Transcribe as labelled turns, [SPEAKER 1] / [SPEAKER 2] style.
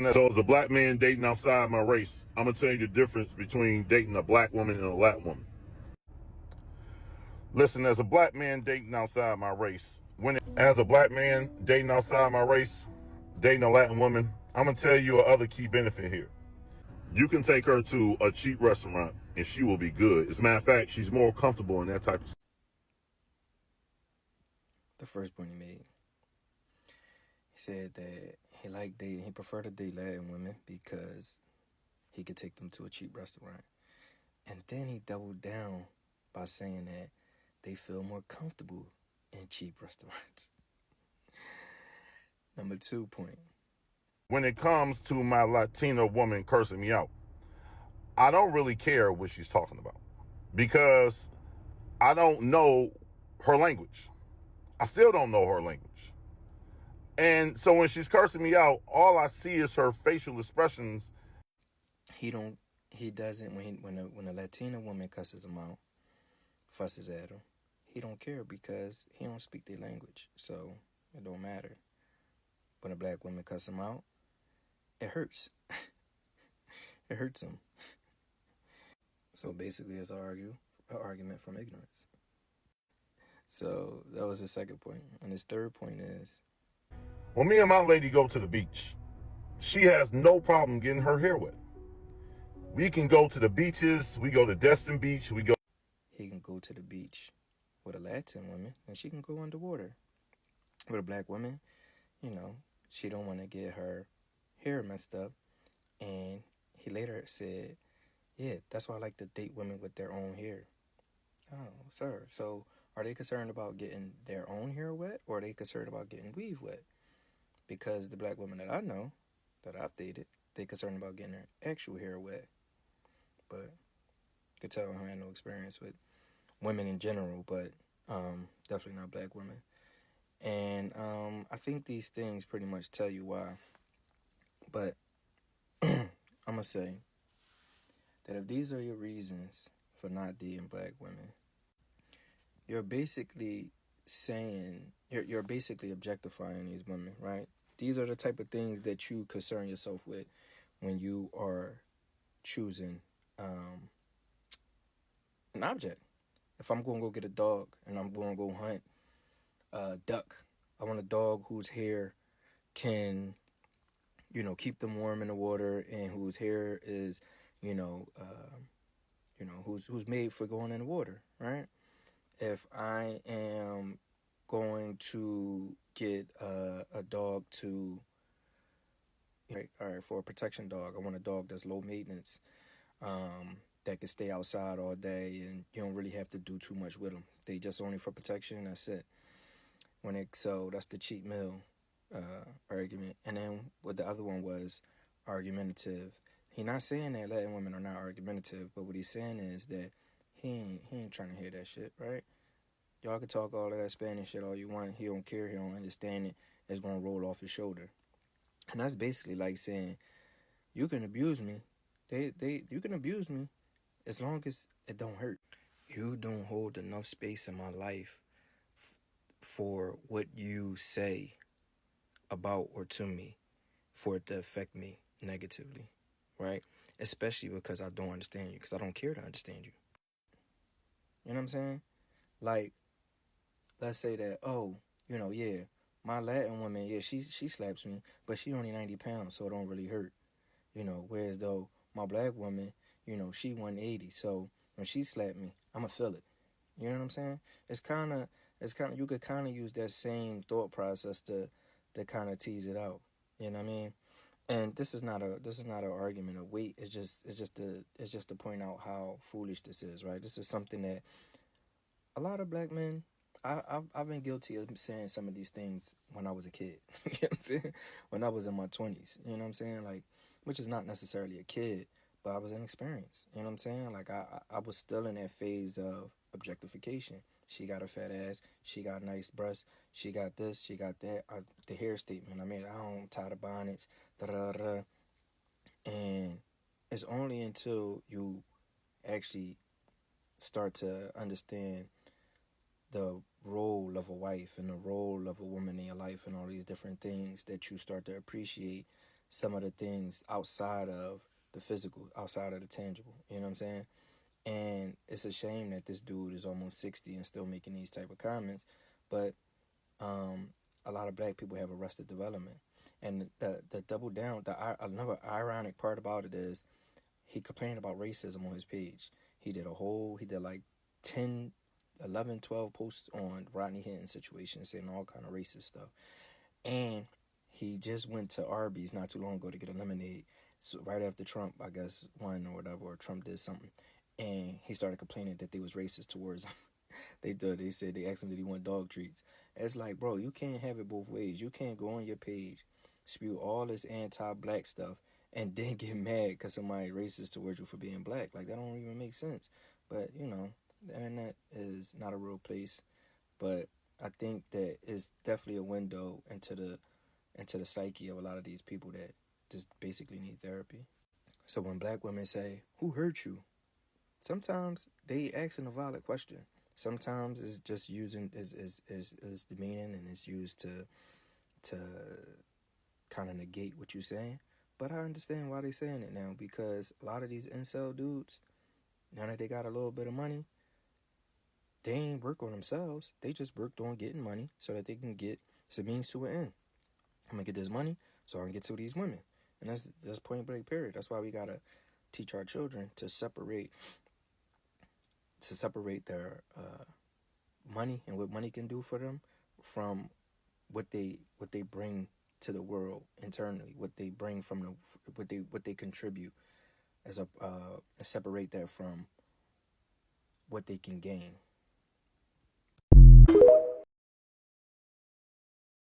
[SPEAKER 1] So as a black man dating outside my race, I'm gonna tell you the difference between dating a black woman and a Latin woman. Listen, as a black man dating outside my race, as a black man dating outside my race, dating a Latin woman, I'm gonna tell you another key benefit here. You can take her to a cheap restaurant and she will be good. As a matter of fact, she's more comfortable in that type of.
[SPEAKER 2] The first point he made, he said that he preferred to date Latin women because he could take them to a cheap restaurant. And then he doubled down by saying that they feel more comfortable in cheap restaurants. Number 2 point.
[SPEAKER 1] When it comes to my Latina woman cursing me out, I don't really care what she's talking about because I don't know her language. I still don't know her language. And so when she's cursing me out, all I see is her facial expressions.
[SPEAKER 2] He doesn't when a Latina woman cusses him out, fusses at him, he don't care because he don't speak their language. So it don't matter. When a black woman cuss him out, it hurts. It hurts him. So basically it's an argument from ignorance. So that was his second point. And his third point is,
[SPEAKER 1] when me and my lady go to the beach, she has no problem getting her hair wet. We can go to the beaches. We go to Destin Beach.
[SPEAKER 2] He can go to the beach with a Latin woman and she can go underwater. With a black woman, she don't want to get her hair messed up. And he later said, yeah, that's why I like to date women with their own hair. Oh, sir. So are they concerned about getting their own hair wet or are they concerned about getting weave wet? Because the black women that I know, that I've dated, they concerned about getting their actual hair wet. But you could tell I had no experience with women in general, but definitely not black women. And I think these things pretty much tell you why. But I'm going to say that if these are your reasons for not dating black women, you're basically saying, you're basically objectifying these women, right? These are the type of things that you concern yourself with when you are choosing an object. If I'm going to go get a dog and I'm going to go hunt a duck, I want a dog whose hair can, keep them warm in the water and whose hair is, who's made for going in the water, right? If I am going to get a dog to, all right, for a protection dog, I want a dog that's low maintenance, that can stay outside all day and you don't really have to do too much with them. They just only for protection, that's it. So that's the cheap meal argument. And then what the other one was argumentative. He's not saying that Latin women are not argumentative, but what he's saying is that he ain't trying to hear that shit, right? Y'all can talk all of that Spanish shit all you want. He don't care. He don't understand it. It's going to roll off his shoulder. And that's basically like saying, you can abuse me. You can abuse me as long as it don't hurt. You don't hold enough space in my life for what you say about or to me for it to affect me negatively, right? Especially because I don't understand you, because I don't care to understand you. You know what I'm saying? Like, let's say that, yeah, my Latin woman, yeah, she slaps me, but she only 90 pounds, so it don't really hurt. Whereas though my black woman, she 180, so when she slapped me, I'ma feel it. You know what I'm saying? It's kind of you could kind of use that same thought process to kind of tease it out. You know what I mean? And this is not an argument of weight. It's just to point out how foolish this is, right? This is something that a lot of black men, I've been guilty of saying some of these things when I was a kid. You know what I'm saying? When I was in my 20s. You know what I'm saying? Like, which is not necessarily a kid, but I was inexperienced. You know what I'm saying? Like, I was still in that phase of objectification. She got a fat ass. She got nice breasts. She got this. She got that. The hair statement. I mean, I don't tie the bonnets. Da-da-da. And it's only until you actually start to understand the role of a wife and the role of a woman in your life and all these different things that you start to appreciate some of the things outside of the physical, outside of the tangible. You know what I'm saying? And it's a shame that this dude is almost 60 and still making these type of comments. But a lot of black people have arrested development. And the double down, another ironic part about it is he complained about racism on his page. He did like 10, 11, 12 posts on Rodney Hinton's situation, saying all kind of racist stuff. And he just went to Arby's not too long ago to get a lemonade. So right after Trump, I guess, won or whatever, or Trump did something. And he started complaining that they was racist towards him. They said they asked him did he want dog treats. It's like, bro, you can't have it both ways. You can't go on your page, spew all this anti-black stuff, and then get mad because somebody racist towards you for being black. Like, that don't even make sense. But, you know, the internet is not a real place. But I think that it's definitely a window into the psyche of a lot of these people that just basically need therapy. So when black women say, who hurt you? Sometimes they asking a valid question. Sometimes it's just using is demeaning, and it's used to kind of negate what you're saying. But I understand why they're saying it now, because a lot of these incel dudes, now that they got a little bit of money, they ain't work on themselves. They just worked on getting money so that they can get, it's a means to an end. I'm gonna get this money so I can get to these women. And that's point blank period. That's why we gotta teach our children to separate their money and what money can do for them from what they bring to the world internally, what they bring from what they contribute, as separate that from what they can gain.